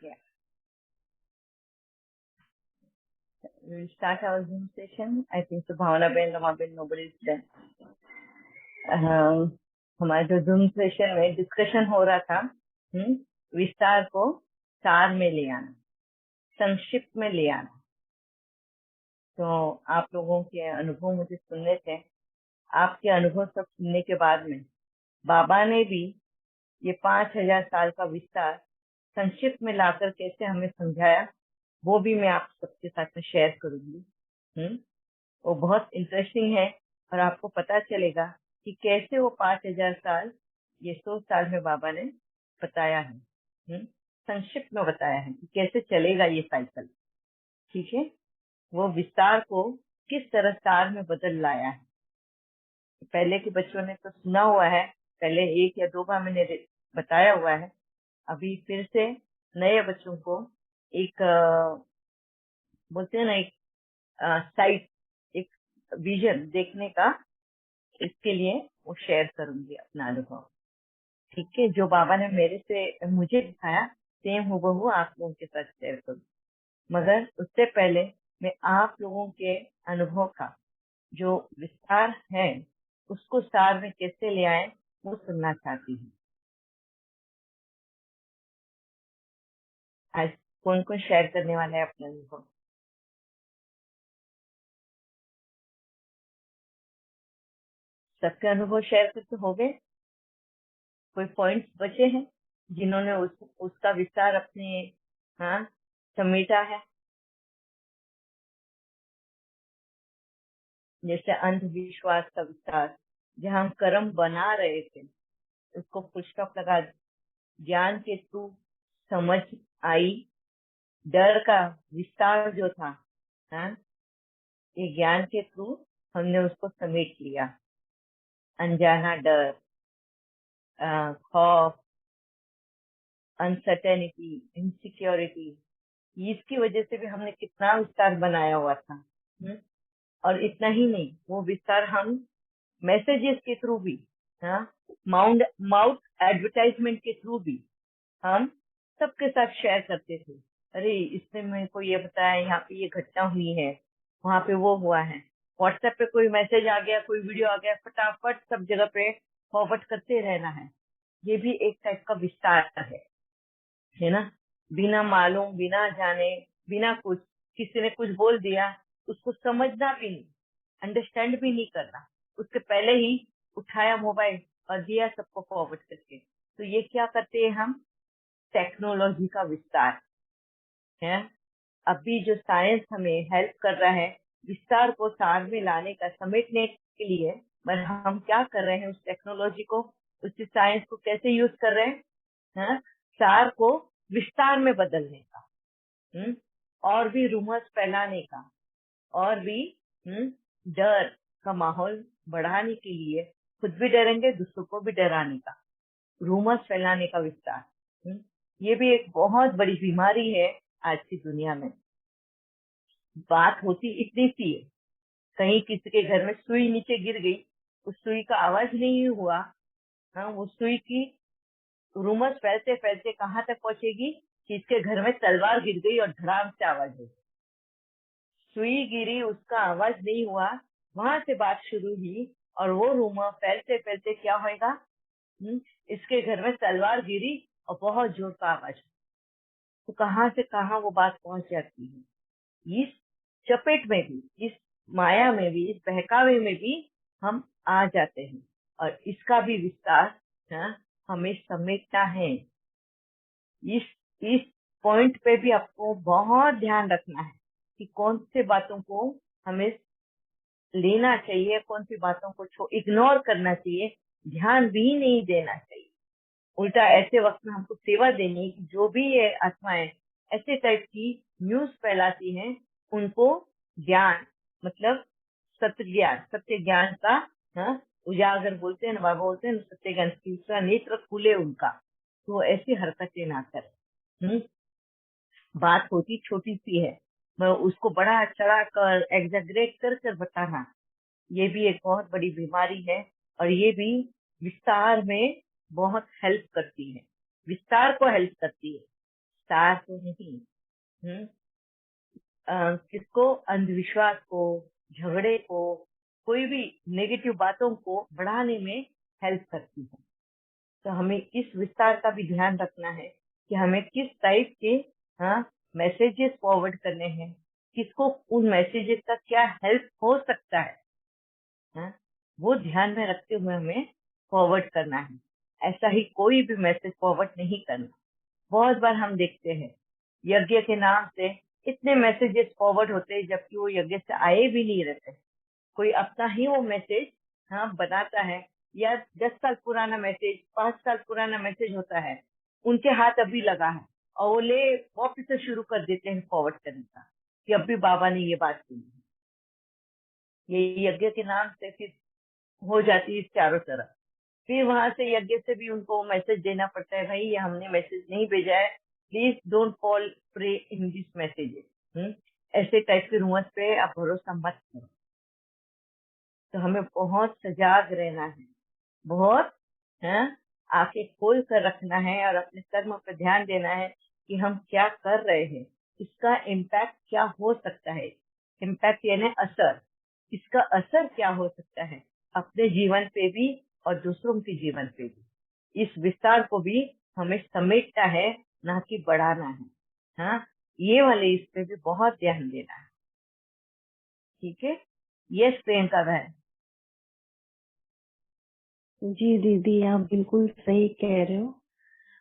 Okay, we'll start our Zoom session. I think so Bhavana Ben, Rama Ben, nobody is there. हमारे जो Zoom session में discussion हो रहा था, विस्तार को सार में ले आना, संक्षिप्त में ले आना। तो आप लोगों के अनुभव मुझे सुनने थे। आपके अनुभव सब सुनने के बाद में बाबा ने भी ये 5000 साल का विस्तार संक्षिप्त में लाकर कैसे हमें समझाया, वो भी मैं आप सबके साथ में शेयर करूंगी। वो बहुत इंटरेस्टिंग है और आपको पता चलेगा कि कैसे वो 5000 साल ये 100 साल में बाबा ने बताया है, संक्षिप्त में बताया है कि कैसे चलेगा ये साइकिल। ठीक है, वो विस्तार को किस तरह सार में बदल लाया है। पहले के बच्चों ने तो सुना हुआ है, पहले 1 या 2 बार मैंने बताया हुआ है। अभी फिर से नए बच्चों को एक बोलते हैं ना, एक साइट, एक विजन देखने का, इसके लिए वो शेयर करूंगी अपना अनुभव। ठीक है, जो बाबा ने मुझे दिखाया सेम हूबहू आप लोगों के साथ शेयर करूँ। मगर उससे पहले मैं आप लोगों के अनुभव का जो विस्तार है उसको सार में कैसे ले आए वो सुनना चाहती हूँ। आज कौन कौन शेयर करने वाला है अपना अनुभव? सबके अनुभव शेयर करते हो गए? कोई पॉइंट्स बचे हैं जिन्होंने उसका विस्तार अपने समेटा है? जैसे अंधविश्वास का विस्तार, जहाँ हम कर्म बना रहे थे उसको फुल स्टॉप लगा, ज्ञान के थ्रू समझ आई, डर का विस्तार जो था, ये ज्ञान के थ्रू हमने उसको समेट लिया। अनजाना डर, खौफ, अनसर्टेनिटी, इनसिक्योरिटी, इसकी वजह से भी हमने कितना विस्तार बनाया हुआ था। और इतना ही नहीं, वो विस्तार हम मैसेजेस के थ्रू भी, माउथ एडवर्टाइजमेंट के थ्रू भी हम सबके साथ शेयर करते थे। अरे इसने मेरे को ये बताया, यहाँ पे ये घटना हुई है, वहां पे वो हुआ है। व्हाट्सएप पे कोई मैसेज आ गया, कोई वीडियो आ गया, फटाफट सब जगह पे फॉरवर्ड करते रहना है। ये भी एक टाइप का विस्तार है ना। बिना मालूम, बिना जाने, बिना कुछ, किसी ने कुछ बोल दिया, उसको समझना भी नहीं, अंडरस्टैंड भी नहीं करना, उसके पहले ही उठाया मोबाइल और दिया सबको फॉरवर्ड करके। तो ये क्या करते हैं हम? टेक्नोलॉजी का विस्तार है। अभी जो साइंस हमें हेल्प कर रहा है विस्तार को सार में लाने का, समेटने के लिए, पर हम क्या कर रहे हैं? उस टेक्नोलॉजी को, उस साइंस को कैसे यूज कर रहे हैं? सार को विस्तार में बदलने का, और भी रूमर्स फैलाने का, और भी डर का माहौल बढ़ाने के लिए, खुद भी डरेंगे, दूसरों को भी डराने का, रूमर्स फैलाने का विस्तार। ये भी एक बहुत बड़ी बीमारी है आज की दुनिया में। बात होती इतनी सी है, कहीं किसी के घर में सुई नीचे गिर गई, उस सुई का आवाज नहीं हुआ, वो सुई की रूमर्स फैलते फैलते कहाँ तक पहुंचेगी कि इसके घर में तलवार गिर गई और धड़ाम से आवाज हुई। सुई गिरी, उसका आवाज नहीं हुआ, वहां से बात शुरू हुई, और वो रूमर फैलते फैलते क्या होएगा? इसके घर में तलवार गिरी और बहुत जोर का आवाज। तो कहाँ से कहाँ वो बात पहुंच जाती है। इस चपेट में भी, इस माया में भी, इस बहकावे में भी हम आ जाते हैं, और इसका भी विस्तार हमें समेटना है। इस पॉइंट पे भी आपको बहुत ध्यान रखना है कि कौन से बातों को हमें लेना चाहिए, कौन सी बातों को इग्नोर करना चाहिए, ध्यान भी नहीं देना चाहिए। उल्टा ऐसे वक्त में हमको सेवा देनी है कि जो भी ये आत्माएं ऐसे टाइप की न्यूज फैलाती हैं, उनको ज्ञान, मतलब सत्य ज्ञान का उजागर बोलते हैं ना, बाबा बोलते हैं सत्य ज्ञान, दूसरा नेत्र खुले उनका, तो ऐसी हरकतें ना करें। बात होती छोटी सी है, मैं उसको बड़ा चढ़ा कर, एग्जैगरेट कर कर बताना, ये भी एक बहुत बड़ी बीमारी है, और ये भी विस्तार में बहुत हेल्प करती है, विस्तार को हेल्प करती है। विस्तार को नहीं, किसको, अंधविश्वास को, झगड़े को, कोई भी नेगेटिव बातों को बढ़ाने में हेल्प करती है। तो हमें इस विस्तार का भी ध्यान रखना है कि हमें किस टाइप के मैसेजेस फॉरवर्ड करने हैं, किसको उन मैसेजेस का क्या हेल्प हो सकता है, वो ध्यान में रखते हुए हमें फॉरवर्ड करना है। ऐसा ही कोई भी मैसेज फॉरवर्ड नहीं करना। बहुत बार हम देखते हैं यज्ञ के नाम से इतने मैसेजेस फॉरवर्ड होते हैं जबकि वो यज्ञ से आए भी नहीं रहते। कोई अपना ही वो मैसेज बनाता है, या 10 साल पुराना मैसेज, 5 साल पुराना मैसेज होता है, उनके हाथ अभी लगा है और वो ले वापस से शुरू कर देते हैं फॉरवर्ड करने का कि अभी बाबा ने ये बात की। ये यज्ञ के नाम से फिर हो जाती है चारों तरफ। फिर वहां से यज्ञ से भी उनको मैसेज देना पड़ता है, भाई ये हमने मैसेज नहीं भेजा है, please don't call prey in this messages. ऐसे टाइप के रूमर्स पे आप भरोसा मत करो। तो हमें बहुत सजाग रहना है, बहुत आंखें खोल कर रखना है और अपने कर्म पर ध्यान देना है कि हम क्या कर रहे हैं, इसका इम्पैक्ट क्या हो सकता है। इम्पैक्ट यानी असर, इसका असर क्या हो सकता है अपने जीवन पे भी और दूसरों के जीवन पे भी। इस विस्तार को भी हमें समेटना है, ना कि बढ़ाना है। ये वाले इस पे भी बहुत ध्यान देना है। ठीक है, यस प्रियंका बहन। जी दीदी, आप बिल्कुल सही कह रहे हो।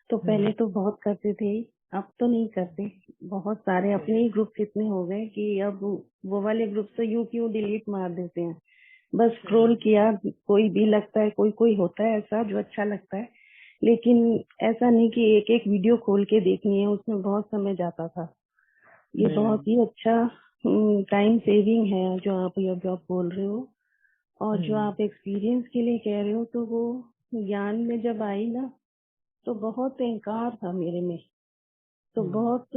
तो पहले तो बहुत करते थे, अब तो नहीं करते। बहुत सारे अपने ही ग्रुप इतने हो गए कि अब वो वाले ग्रुप से यूं क्यों डिलीट मार देते हैं। बस स्क्रॉल किया, कोई भी लगता है, कोई कोई होता है ऐसा जो अच्छा लगता है, लेकिन ऐसा नहीं कि एक एक वीडियो खोल के देखनी है, उसमें बहुत समय जाता था। ये बहुत ही अच्छा टाइम सेविंग है जो आप बोल रहे हो। और जो आप एक्सपीरियंस के लिए कह रहे हो, तो वो ज्ञान में जब आई ना, तो बहुत अहंकार था मेरे में। तो बहुत,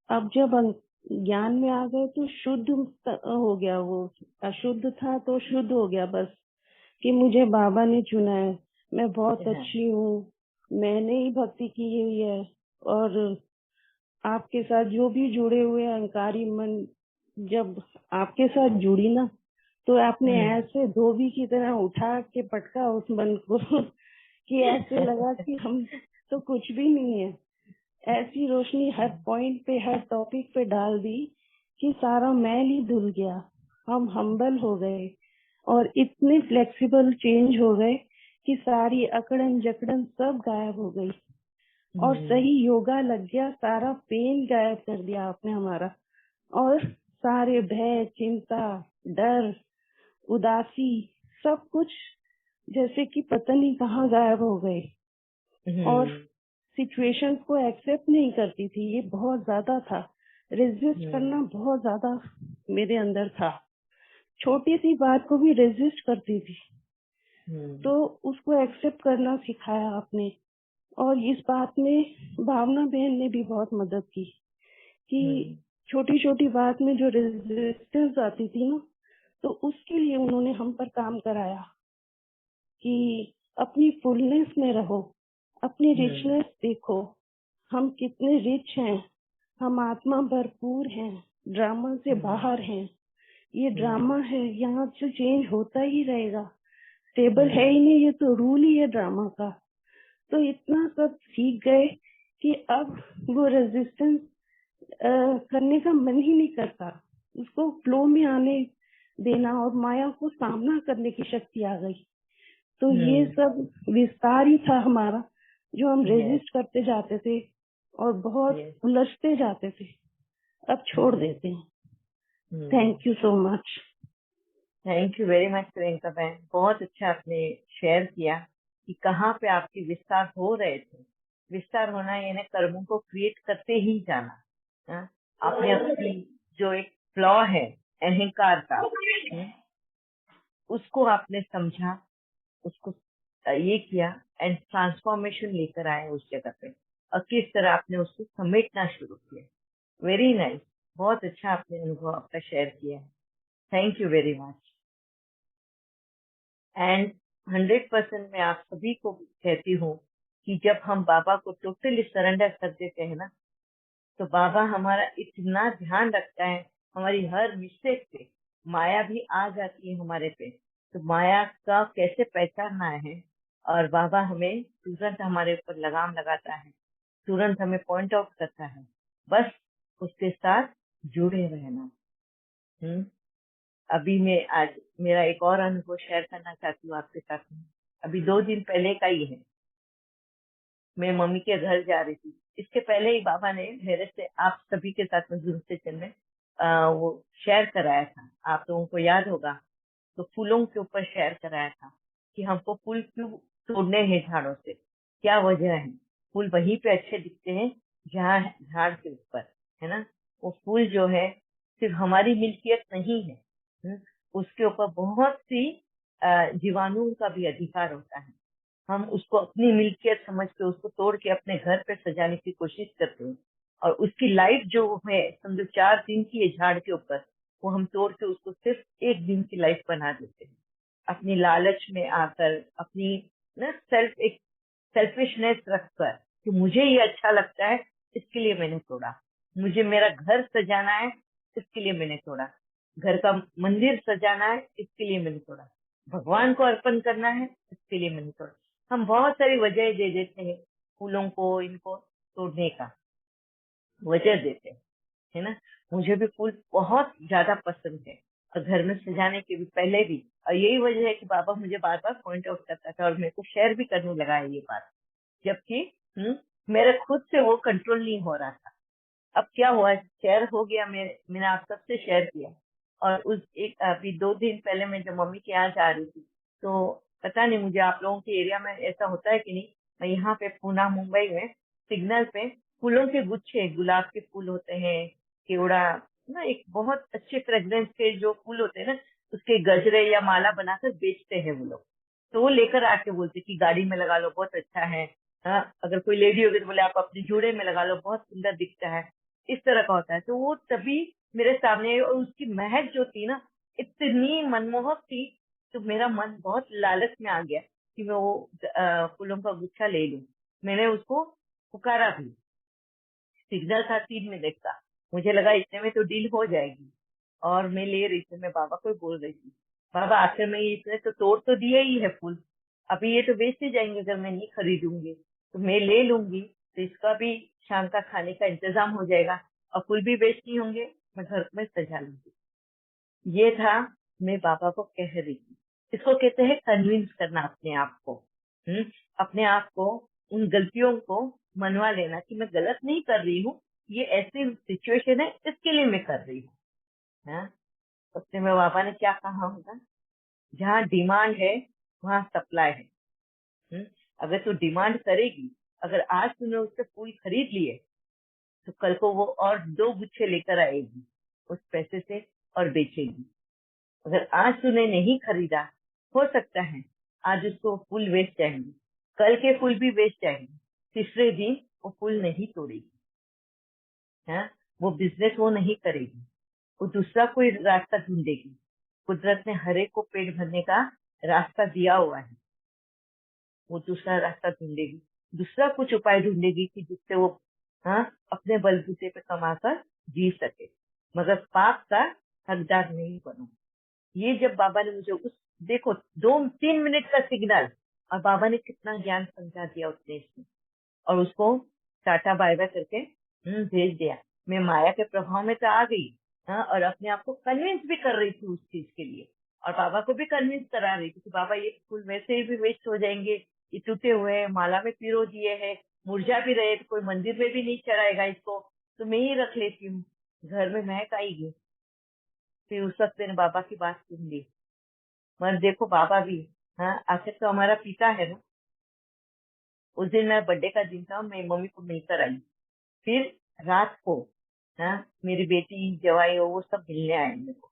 अब जब ज्ञान में आ गए तो शुद्ध हो गया वो। अशुद्ध था तो शुद्ध हो गया बस, कि मुझे बाबा ने चुना है, मैं बहुत अच्छी हूँ, मैंने ही भक्ति की हुई है। और आपके साथ जो भी जुड़े हुए अहंकारी मन जब आपके साथ जुड़ी ना, तो आपने ऐसे धोबी की तरह उठा के पटका उस मन को कि ऐसे लगा कि हम तो कुछ भी नहीं है। ऐसी रोशनी हर पॉइंट पे, हर टॉपिक पे डाल दी कि सारा मैल ही धुल गया। हम हम्बल हो गए और इतने फ्लेक्सिबल चेंज हो गए कि सारी अकड़न जकड़न सब गायब हो गई और सही योगा लग गया। सारा पेन गायब कर दिया आपने हमारा, और सारे भय, चिंता, डर, उदासी, सब कुछ जैसे कि पता नहीं कहाँ गायब हो गए। और सिचुएशंस को एक्सेप्ट नहीं करती थी, ये बहुत ज्यादा था। रेजिस्ट करना बहुत ज्यादा मेरे अंदर था। छोटी सी बात को भी रेजिस्ट करती थी। तो उसको एक्सेप्ट करना सिखाया आपने। और इस बात में भावना बहन ने भी बहुत मदद की कि छोटी छोटी बात में जो रेजिस्टेंस आती थी ना, तो उसके लिए उन्होंने हम पर काम कराया कि अपनी फुलनेस में रहो, अपनी रिचनेस देखो, हम कितने रिच हैं, हम आत्मा भरपूर हैं, ड्रामा से बाहर हैं। ये ड्रामा है, यहाँ से चेंज होता ही रहेगा, स्टेबल है ही नहीं, ये तो रूल ही है ड्रामा का। तो इतना सब सीख गए कि अब वो रेजिस्टेंस करने का मन ही नहीं करता, उसको फ्लो में आने देना और माया को सामना करने की शक्ति आ गई। तो ये सब विस्तार ही था हमारा, जो हम रेजिस्ट करते जाते थे और बहुत उलझते जाते थे, अब छोड़ देते हैं। Thank you so much. Thank you very much Priyanka बहन, बहुत अच्छा आपने शेयर किया कि कहाँ पे आपके विस्तार हो रहे थे। विस्तार होना यानी कर्मों को क्रिएट करते ही जाना। आपने अपनी जो एक फ्लॉ है अहंकार का, उसको आपने समझा, उसको ये किया एंड ट्रांसफॉर्मेशन लेकर आए उस जगह पे, और किस तरह आपने उसको समेटना शुरू किया। वेरी नाइस, बहुत अच्छा आपने अनुभव आपका शेयर किया है। Thank you very much. And 100% मैं आप सभी को कहती हूँ कि जब हम बाबा को टोटली सरेंडर कर देते हैं ना, तो बाबा हमारा इतना ध्यान रखता है, हमारी हर मिस्टेक पे माया भी आ जाती है हमारे पे, तो माया का कैसे पहचानना है। और बाबा हमें तुरंत हमारे ऊपर लगाम लगाता है, तुरंत हमें पॉइंट आउट करता है, बस उसके साथ जुड़े रहना। अभी मैं आज मेरा एक और अनुभव शेयर करना चाहती हूँ आपके साथ में। अभी 2 दिन पहले का ही है, मैं मम्मी के घर जा रही थी। इसके पहले ही बाबा ने मेरे से आप सभी के साथ में जूम सेशन में वो शेयर कराया था, आप लोगों को याद होगा। तो फूलों के ऊपर शेयर कराया था कि हमको फूल क्यों तोड़ने हैं झाड़ों से, क्या वजह है। फूल वहीं पे अच्छे दिखते हैं जहाँ झाड़ के ऊपर है ना। वो फूल जो है सिर्फ हमारी मिल्कियत नहीं है, उसके ऊपर बहुत सी जीवाणुओं का भी अधिकार होता है। हम उसको अपनी मिल्कियत समझ के उसको तोड़ के अपने घर पे सजाने की कोशिश करते हैं, और उसकी लाइफ जो है समझो 4 दिन की है झाड़ के ऊपर, वो हम तोड़ के उसको सिर्फ 1 दिन की लाइफ बना देते हैं। अपनी लालच में आकर, अपनी ना एक सेल्फिशनेस रखकर कि मुझे ये अच्छा लगता है इसके लिए मैंने तोड़ा, मुझे मेरा घर सजाना है इसके लिए मैंने तोड़ा, घर का मंदिर सजाना है इसके लिए मैंने तोड़ा, भगवान को अर्पण करना है इसके लिए मैंने तोड़ा। हम बहुत सारी वजह दे देते हैं फूलों को, इनको तोड़ने का वजह देते हैं, है ना। मुझे भी फूल बहुत ज्यादा पसंद है, और घर में सजाने के भी पहले भी, और यही वजह है कि बाबा मुझे बार बार पॉइंट आउट करता था और मेरे को शेयर भी करने लगा है ये बात, जबकि मेरे खुद से वो कंट्रोल नहीं हो रहा था। अब क्या हुआ, शेयर हो गया, मैंने आप सबसे शेयर किया। और उस एक अभी 2 दिन पहले मैं जब मम्मी के यहाँ जा रही थी, तो पता नहीं मुझे आप लोगों के एरिया में ऐसा होता है कि नहीं, मैं यहाँ पे पूना मुंबई में सिग्नल पे फूलों के गुच्छे, गुलाब के फूल होते हैं, केवड़ा ना, एक बहुत अच्छे फ्रेग्रेंस के जो फूल होते हैं ना, उसके गजरे या माला बनाकर बेचते हैं वो लोग। तो वो लेकर आके बोलते कि गाड़ी में लगा लो बहुत अच्छा है। हाँ, अगर कोई लेडी होगी तो बोले आप अपने जूड़े में लगा लो बहुत सुंदर दिखता है, इस तरह का होता है। तो वो तभी मेरे सामने आई, और उसकी महक जो थी ना इतनी मनमोहक थी, तो मेरा मन बहुत लालच में आ गया कि मैं वो फूलों का गुच्छा ले लूं। मैंने उसको पुकारा भी, सिग्नल था 3 मिनट का, मुझे लगा इतने में तो डील हो जाएगी, और मैं ले रही थी, मैं बाबा को बोल रही थी, बाबा आखिर में इसने तो तोड़ तो दिया ही है फूल, अभी ये तो बेचते जाएंगे अगर मैं नहीं खरीदूंगी, तो मैं ले लूंगी, तो इसका भी शाम का खाने का इंतजाम हो जाएगा, और फूल भी बेचनी होंगे, मैं घर में सजा लूंगी। ये था, मैं बाबा को कह रही थी। इसको कहते हैं कन्विंस करना अपने आप को। अपने आप को, उन गलतियों को मनवा लेना कि मैं गलत नहीं कर रही हूँ, ये ऐसी सिचुएशन है इसके लिए मैं कर रही हूँ। हाँ, उससे में बाबा ने क्या कहा होगा, जहाँ डिमांड है वहाँ सप्लाई है। अगर तू डिमांड करेगी, अगर आज तूने उससे फूल खरीद लिए, तो कल को वो और 2 गुच्छे लेकर आएगी उस पैसे से और बेचेगी। अगर आज तूने नहीं खरीदा, हो सकता है आज उसको फूल बेच जाएंगे, कल के फूल भी बेच जाएंगे, तीसरे दिन वो फूल नहीं तोड़ेगी, है, वो बिजनेस वो नहीं करेगी, वो दूसरा कोई रास्ता ढूंढेगी। कुदरत ने हर एक को पेट भरने का रास्ता दिया हुआ है, वो दूसरा रास्ता ढूंढेगी, दूसरा कुछ उपाय ढूंढेगी कि जिससे वो हाँ अपने बलबूते पे कमाकर जी सके, मगर पाप का हकदार नहीं बनो। ये जब बाबा ने मुझे उस, देखो 2-3 मिनट का सिग्नल, और बाबा ने कितना ज्ञान समझा दिया उतने इसमें, और उसको टाटा बाय बाय करके भेज दिया। मैं माया के प्रभाव में तो आ गई, हाँ, और अपने आप को कन्विंस भी कर रही थी उस चीज के लिए, और बाबा को भी कन्विंस करा रही थी कि बाबा ये फूल वैसे ही भी वेस्ट हो जाएंगे, ये टूटे हुए हैं, माला में पिरो दिए हैं, मुरझा भी रहे तो कोई मंदिर में भी नहीं चढ़ाएगा इसको, तो मैं ही रख लेती हूँ, घर में महक आएगी। फिर उस वक्त मैंने बाबा की बात सुन ली, मगर देखो बाबा भी, हाँ, आखिर तो हमारा पिता है ना। उस दिन मेरा बर्थडे का दिन था, मैं मम्मी को मिलकर आई, फिर रात को हाँ मेरी बेटी जवाई वो सब मिलने आए मेरे को।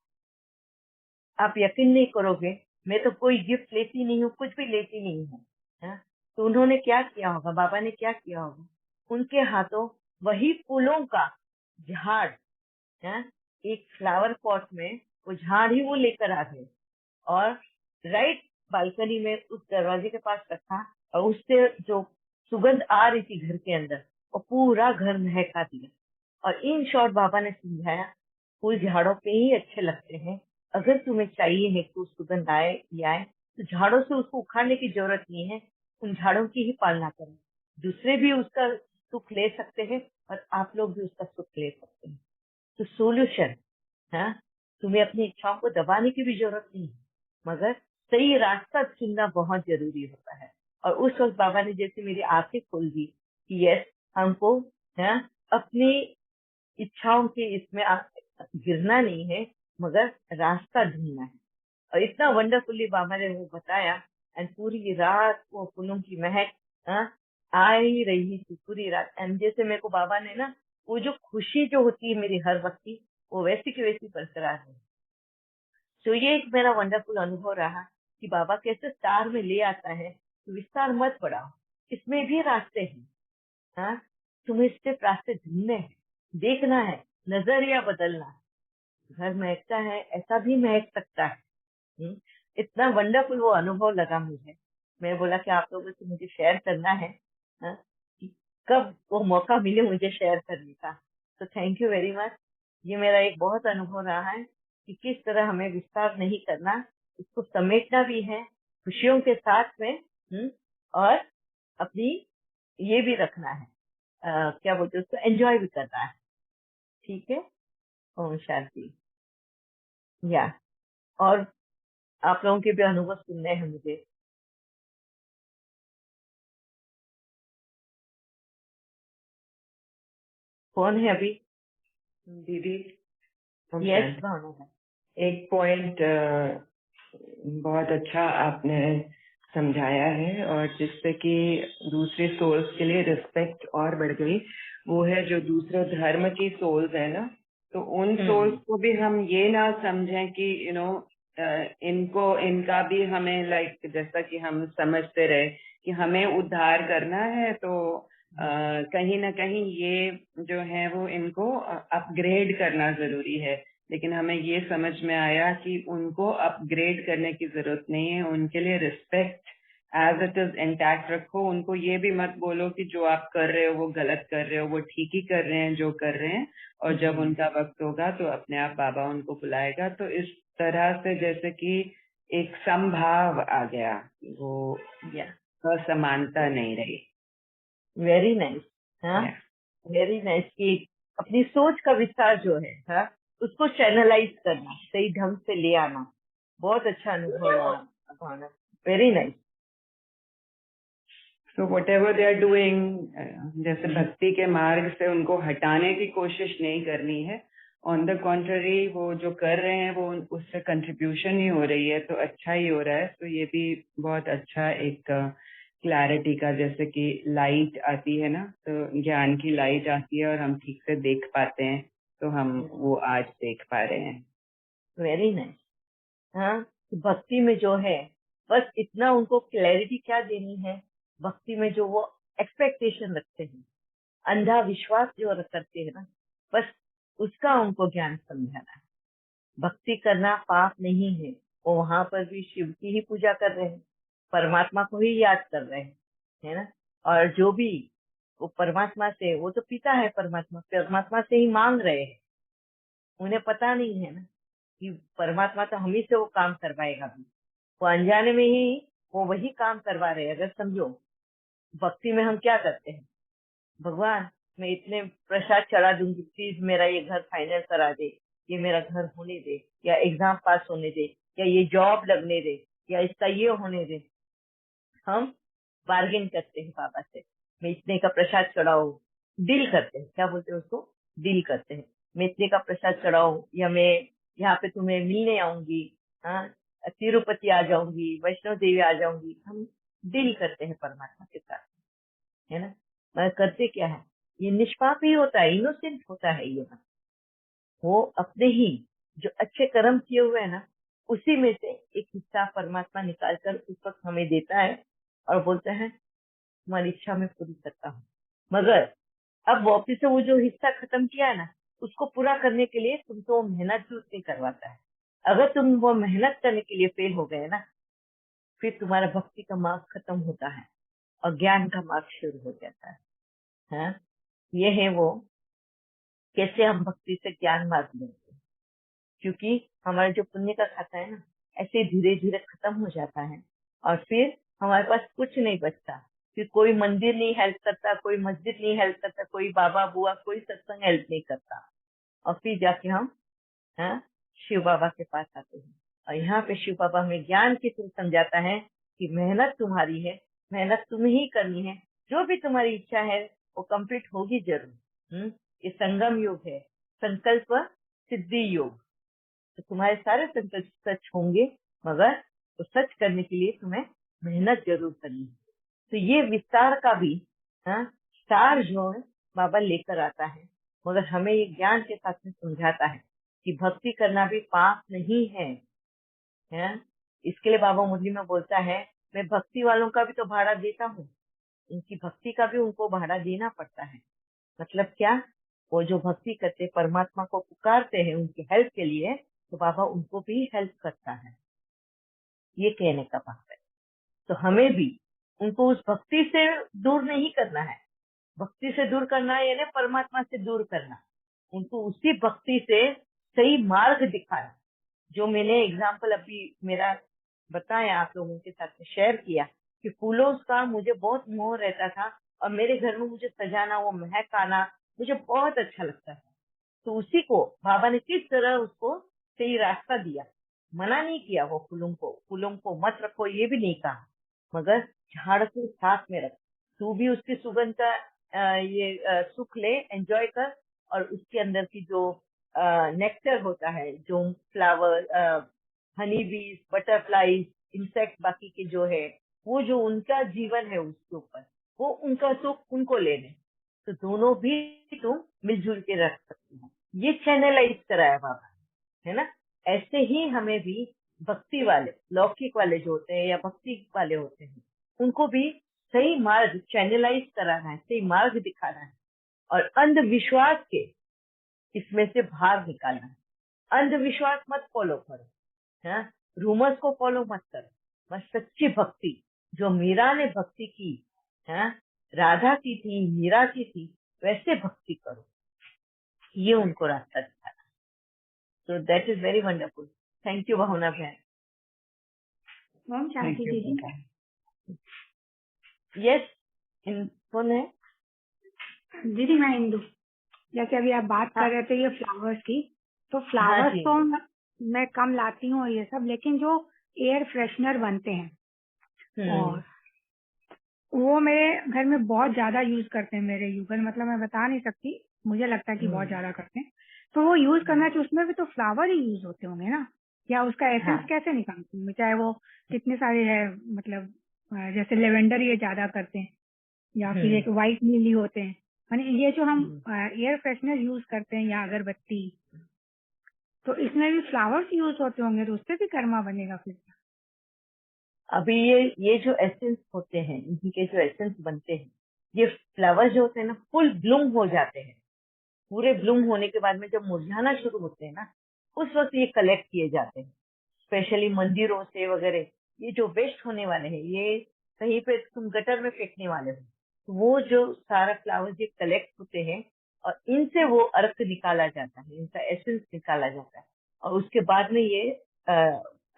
आप यकीन नहीं करोगे, मैं तो कोई गिफ्ट लेती नहीं हूँ, कुछ भी लेती नहीं हूँ, हाँ? तो उन्होंने क्या किया होगा, बाबा ने क्या किया होगा, उनके हाथों वही फूलों का झाड़, हाँ, एक फ्लावर पॉट में वो झाड़ ही वो लेकर आ गए, और राइट बालकनी में उस दरवाजे के पास रखा, और उससे जो सुगंध आ रही थी घर के अंदर, वो पूरा घर महका दिया। और इन शॉर्ट बाबा ने समझाया, फूल झाड़ों पे ही अच्छे लगते हैं। अगर तुम्हें चाहिए है कि सुगंध आए या आए, तो झाड़ों से उसको उखाड़ने की जरूरत नहीं है, उन झाड़ों की ही पालना करो। दूसरे भी उसका सुख ले सकते हैं और आप लोग भी उसका सुख ले सकते हैं। तो सोल्यूशन, हाँ, तुम्हें अपनी इच्छाओं को दबाने की भी जरूरत नहीं है, मगर सही रास्ता चुनना बहुत जरूरी होता है। और उस वक्त बाबा ने जैसे मेरी आंखें खोल दी कि यस, हमको, हाँ, अपनी इच्छाओं के इसमें गिरना नहीं है, मगर रास्ता ढूंढना है। और इतना वंडरफुली बाबा ने वो बताया। एंड पूरी रात वो फूलों की महक, हाँ, आ ही रही थी पूरी रात। एंड जैसे मेरे को बाबा ने ना, वो जो खुशी जो होती है मेरी हर वक्त की, वो वैसी की वैसी बरकरार है। तो ये एक मेरा वंडरफुल अनुभव रहा कि बाबा कैसे स्टार में ले आता है। तो विस्तार मत बढ़ाओ, इसमें भी रास्ते हैं। हाँ, तुम्हें सिर्फ रास्ते ढूंढने हैं, देखना है, नजरिया बदलना है। घर महकता है, ऐसा भी महक सकता है। हम्म, इतना वंडरफुल वो अनुभव लगा मुझे। मैं बोला कि आप लोगों से मुझे शेयर करना है, हाँ, कि कब वो मौका मिले मुझे शेयर करने का। तो थैंक यू वेरी मच। ये मेरा एक बहुत अनुभव रहा है कि किस तरह हमें विस्तार नहीं करना, इसको समेटना भी है खुशियों के साथ में। और अपनी ये भी रखना है, क्या बोलते हैं उसको, एंजॉय भी करना है। ठीक है। ओम शांति। या और आप लोगों के भी अनुभव सुनने हैं मुझे। कौन है अभी? दीदी, ओम यस शांति। भावना है। एक पॉइंट बहुत अच्छा आपने समझाया है, और जिससे कि दूसरे सोल्स के लिए रिस्पेक्ट और बढ़ गई। वो है जो दूसरे धर्म की सोल्स है ना, तो उन सोल्स को भी हम ये ना समझें कि इनको, इनका भी हमें लाइक, जैसा कि हम समझते रहे कि हमें उद्धार करना है, तो कहीं ना कहीं ये जो है वो इनको अपग्रेड करना जरूरी है। लेकिन हमें ये समझ में आया कि उनको अपग्रेड करने की जरूरत नहीं है, उनके लिए respect as it is intact रखो। उनको ये भी मत बोलो कि जो आप कर रहे हो वो गलत कर रहे हो, वो ठीक ही कर रहे हैं जो कर रहे हैं, और जब उनका वक्त होगा तो अपने आप बाबा उनको बुलाएगा। तो इस तरह से जैसे कि एक समभाव आ गया, वो असमानता नहीं रही। Very nice. हाँ, Yeah. वेरी नाइस कि अपनी सोच का विस्तार जो है, हाँ, उसको चैनलाइज करना, सही ढंग से ले आना। बहुत अच्छा अनुभव रहा Bhavna. Very nice. So whatever they are doing, जैसे भक्ति के मार्ग से उनको हटाने की कोशिश नहीं करनी है। ऑन द कॉन्ट्ररी, वो जो कर रहे हैं वो उससे कंट्रीब्यूशन ही हो रही है, तो अच्छा ही हो रहा है। तो ये भी बहुत अच्छा एक क्लैरिटी का, जैसे कि लाइट आती है ना, तो ज्ञान की लाइट आती है और हम ठीक से देख पाते हैं, तो हम वो आज देख पा रहे हैं। Very nice. हाँ, भक्ति में जो है, बस इतना उनको क्लैरिटी क्या देनी है, भक्ति में जो वो एक्सपेक्टेशन रखते हैं, अंधा विश्वास जो करते हैं ना, बस उसका उनको ज्ञान समझाना है। भक्ति करना पाप नहीं है, वो वहां पर भी शिव की ही पूजा कर रहे हैं, परमात्मा को ही याद कर रहे हैं, है ना। और जो भी वो परमात्मा से, वो तो पिता है, परमात्मा परमात्मा से ही मांग रहे हैं। उन्हें पता नहीं है ना कि परमात्मा तो हम ही से वो काम करवाएगा भी। वो अनजाने में ही वो वही काम करवा रहे हैं। अगर समझो, भक्ति में हम क्या करते हैं, भगवान मैं इतने प्रसाद चढ़ा दूंगी, प्लीज मेरा ये घर फाइनल करा दे, ये मेरा घर होने दे, या एग्जाम पास होने दे, या ये जॉब लगने दे, या इसका ये होने दे। हम बार्गेन करते हैं बाबा से, मैं इतने का प्रसाद चढ़ाऊ, डील करते हैं, क्या बोलते हैं उसको, डील करते हैं। मैं इतने का प्रसाद चढ़ाऊ, या मैं यहाँ पे तुम्हें मिलने आऊंगी, हाँ, तिरुपति आ जाऊंगी, वैष्णो देवी आ जाऊंगी। हम डील करते हैं परमात्मा के साथ, है ना। मगर करते क्या है, ये निष्पाप ही होता है, इनोसेंट होता है ये ना। वो अपने ही जो अच्छे कर्म किए हुए हैं ना, उसी में से एक हिस्सा परमात्मा निकाल कर उस वक्त हमें देता है और बोलता है तुम्हारी इच्छा मैं पूरी करता हूँ। मगर अब वापिस से वो जो हिस्सा खत्म किया है ना, उसको पूरा करने के लिए तुमसे वो मेहनत भी उतनी करवाता है। अगर तुम वो मेहनत करने के लिए फेल हो गए ना, फिर तुम्हारा भक्ति का मार्ग खत्म होता है और ज्ञान का मार्ग शुरू हो जाता है। हाँ? ये है वो कैसे हम भक्ति से ज्ञान मार्ग लेंगे, क्योंकि हमारा जो पुण्य का खाता है ना, ऐसे धीरे धीरे खत्म हो जाता है और फिर हमारे पास कुछ नहीं बचता। फिर कोई मंदिर नहीं हेल्प करता, कोई मस्जिद नहीं हेल्प करता, कोई बाबा बुआ कोई सत्संग हेल्प नहीं करता। और फिर जाके हम शिव बाबा के पास आते हैं और यहाँ पे शिव बाबा हमें ज्ञान के थ्रू समझाता है कि मेहनत तुम्हारी है, मेहनत तुम्हें ही करनी है, जो भी तुम्हारी इच्छा है वो कंप्लीट होगी जरूर। ये संगम युग है, संकल्प सिद्धि योग। तो तुम्हारे सारे संकल्प सच होंगे, मगर तो सच करने के लिए तुम्हें मेहनत जरूर करनी है। तो ये विस्तार का भी सार जो है बाबा लेकर आता है, मगर हमें ये ज्ञान के साथ में समझाता है कि भक्ति करना भी पाप नहीं है। इसके लिए बाबा मुरली में बोलता है, मैं भक्ति वालों का भी तो भाड़ा देता हूँ, उनकी भक्ति का भी उनको भाड़ा देना पड़ता है। मतलब क्या, वो जो भक्ति करते परमात्मा को पुकारते हैं उनकी हेल्प के लिए, तो बाबा उनको भी हेल्प करता है, ये कहने का भाव है। तो हमें भी उनको उस भक्ति से दूर नहीं करना है। भक्ति से दूर करना है यानी परमात्मा से दूर करना, उनको उसी भक्ति से सही मार्ग दिखाना। जो मैंने एग्जाम्पल अभी मेरा बताया, आप लोगों के साथ में शेयर किया कि फूलों का मुझे बहुत मोह रहता था और मेरे घर में मुझे सजाना, वो महक आना मुझे बहुत अच्छा लगता था। तो उसी को बाबा ने किस तरह उसको सही रास्ता दिया। मना नहीं किया वो फूलों को मत रखो, ये भी नहीं कहा, मगर झाड़ को साथ में रख, तू भी उसकी सुगंध का सुख ले, एंजॉय कर, और उसके अंदर की जो नेक्टर होता है, जो फ्लावर, हनी बीज, बटरफ्लाईज, इंसेक्ट बाकी के जो है, वो जो उनका जीवन है उसके ऊपर, वो उनका सुख उनको लेने। तो दोनों भी तुम मिलजुल के रख सकती हो। ये चैनलाइज कराया बाबा, है ना। ऐसे ही हमें भी भक्ति वाले, लौकिक वाले जो होते हैं या भक्ति वाले होते हैं, उनको भी सही मार्ग चैनलाइज कराना है, सही मार्ग दिखाना है और अंधविश्वास के इसमें से बाहर निकालना है। अंधविश्वास मत फॉलो करो, रूमर्स को फॉलो मत करो, बस सच्ची भक्ति जो मीरा ने भक्ति की, राधा की थी, मीरा की थी, वैसे भक्ति करो, ये उनको रास्ता दिखाना। So that is very wonderful. Thank you, भावना बहन। ओम शांति दीदी। Yes, कौन है दीदी? मैं इंदु। जैसे अभी आप बात कर रहे थे ये फ्लावर्स की, तो फ्लावर्स तो मैं कम लाती हूँ ये सब, लेकिन जो एयर फ्रेशनर बनते हैं और वो मेरे घर में बहुत ज्यादा यूज करते हैं मेरे युगल, मतलब मैं बता नहीं सकती, मुझे लगता है कि बहुत ज्यादा करते हैं। तो वो यूज करना चाहिए, उसमें भी तो फ्लावर ही यूज होते होंगे ना, या उसका एसेंस कैसे निकालते होंगे? चाहे वो कितने सारे है, मतलब जैसे लेवेंडर ये ज्यादा करते हैं, या फिर एक व्हाइट लिली होते हैं, यानी ये जो हम एयर फ्रेशनर यूज करते हैं या अगरबत्ती, तो इसमें भी फ्लावर्स यूज होते होंगे, तो उससे भी कर्मा बनेगा फिर? अभी ये जो एसेंस होते हैं, इनके जो एसेंस बनते हैं, ये फ्लावर्स जो होते हैं ना, फुल ब्लूम हो जाते हैं। पूरे ब्लूम होने के बाद में जब मुरझाना शुरू होते हैं ना, उस वक्त ये कलेक्ट किए जाते हैं, स्पेशली मंदिरों से वगैरह। ये जो वेस्ट होने वाले हैं, ये कहीं पे तुम गटर में फेंकने वाले हो, तो वो जो सारा फ्लावर्स ये कलेक्ट होते हैं और इनसे वो अर्क निकाला जाता है, इनका एसेंस निकाला जाता है, और उसके बाद में ये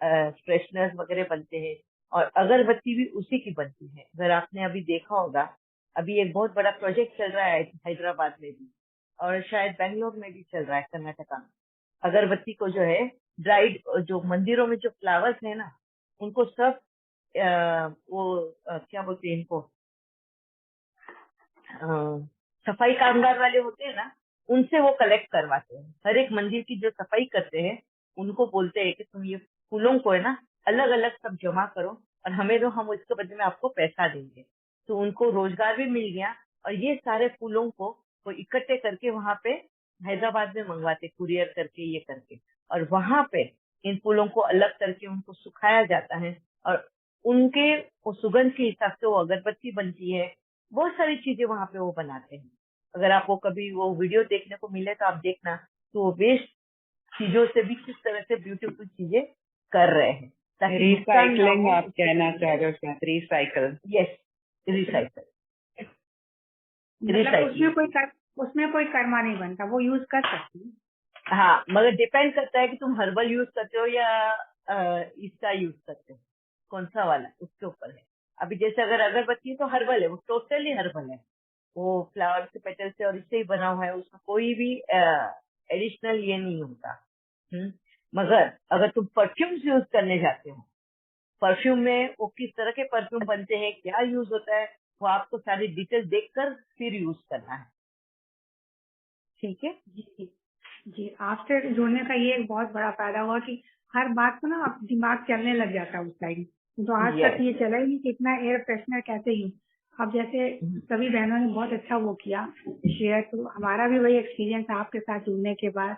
फ्रेशनर्स वगैरह बनते हैं। और अगरबत्ती भी उसी की बनती है। अगर आपने अभी देखा होगा, अभी एक बहुत बड़ा प्रोजेक्ट चल रहा है हैदराबाद में भी, और शायद बेंगलोर में भी चल रहा है, कर्नाटका में। अगरबत्ती को जो है ड्राइड, जो मंदिरों में जो फ्लावर्स है ना, उनको सब क्या बोलते हैं इनको, सफाई कामगार वाले होते हैं ना, उनसे वो कलेक्ट करवाते हैं। हर एक मंदिर की जो सफाई करते हैं उनको बोलते हैं कि तुम ये फूलों को है ना अलग अलग सब जमा करो और हमें दो, हम इसके बदले में आपको पैसा देंगे। तो उनको रोजगार भी मिल गया और ये सारे फूलों को वो इकट्ठे करके वहां पे हैदराबाद में मंगवाते, कुरियर करके ये करके, और वहां पे इन फूलों को अलग करके उनको सुखाया जाता है और उनके वो सुगंध के हिसाब से वो अगरबत्ती बनती है। बहुत सारी चीजें वहां पे वो बनाते हैं। अगर आपको कभी वो वीडियो देखने को मिले तो आप देखना, तो वो वेस्ट चीजों से भी किस तरह से ब्यूटीफुल चीजें कर रहे हैं। रिसाइकलिंग आप कहना चाह रहे हो? Recycle, yes, recycle. मतलब उसमें कोई उसमें कोई कर्मा नहीं बनता, वो यूज कर सकती है। हाँ, मगर डिपेंड करता है कि तुम हर्बल यूज करते हो या इसका यूज करते हो, कौन सा वाला, उसके ऊपर है। अभी जैसे अगर अगरबत्ती है तो हर्बल है, वो टोटली हर्बल है, वो फ्लावर से, पेटल से और इससे ही बना हुआ है, उसमें कोई भी एडिशनल ये नहीं होता। मगर अगर तुम परफ्यूम्स यूज करने जाते हो, परफ्यूम में वो किस तरह के परफ्यूम बनते हैं, क्या यूज होता है, वो आपको सारी डिटेल देखकर फिर यूज करना है। ठीक है जी जी, आपसे जुड़ने का ये एक बहुत बड़ा फायदा हुआ कि हर बात को ना अब दिमाग चलने लग जाता है उस साइड। तो आज तक ये चला ही नहीं कि इतना एयर फ्रेशनर कैसे यूज। अब जैसे सभी बहनों ने बहुत अच्छा वो किया शेयर, तो हमारा भी वही एक्सपीरियंस आपके साथ जुड़ने के बाद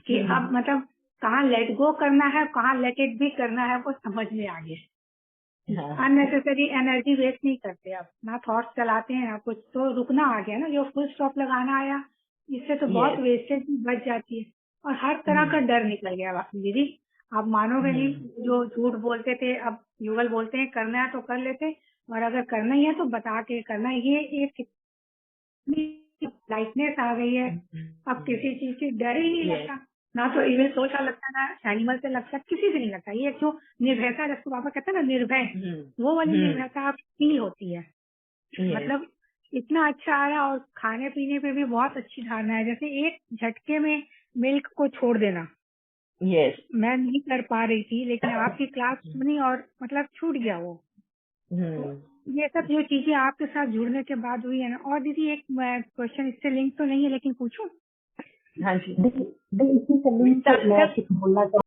कि अब मतलब कहाँ लेट गो करना है, कहाँ लेट इट भी करना है, वो समझ में आ गया। अननेसेसरी एनर्जी वेस्ट नहीं करते, अब ना थॉट्स चलाते हैं ना कुछ, तो रुकना आ गया ना, जो फुल स्टॉप लगाना आया, इससे तो बहुत वेस्टेज भी बच जाती है और हर तरह का डर निकल गया। दीदी आप मानोगे नहीं, जो झूठ बोलते थे अब युगल बोलते हैं करना है तो कर लेते, और अगर करना ही है तो बता के करना है। ये एक लाइटनेस आ गई है, अब किसी चीज की डर ही नहीं लगता, ना तो इवन सोच लगता, ना एनिमल से लगता, किसी से नहीं लगता। ये जो निर्भयता, जिसको पापा कहते हैं ना निर्भय, वो वाली निर्भयता आप फील होती है। मतलब इतना अच्छा आ रहा, और खाने पीने पे भी बहुत अच्छी धारणा है। जैसे एक झटके में मिल्क को छोड़ देना, मैं नहीं कर पा रही थी, लेकिन आपकी क्लास सुनी और मतलब छूट गया वो। तो ये सब जो चीजें आपके साथ जुड़ने के बाद हुई है ना। और दीदी एक क्वेश्चन इससे लिंक तो नहीं है, लेकिन पूछूं? हाँ जी, इसी से लिंक मैं कुछ बोलना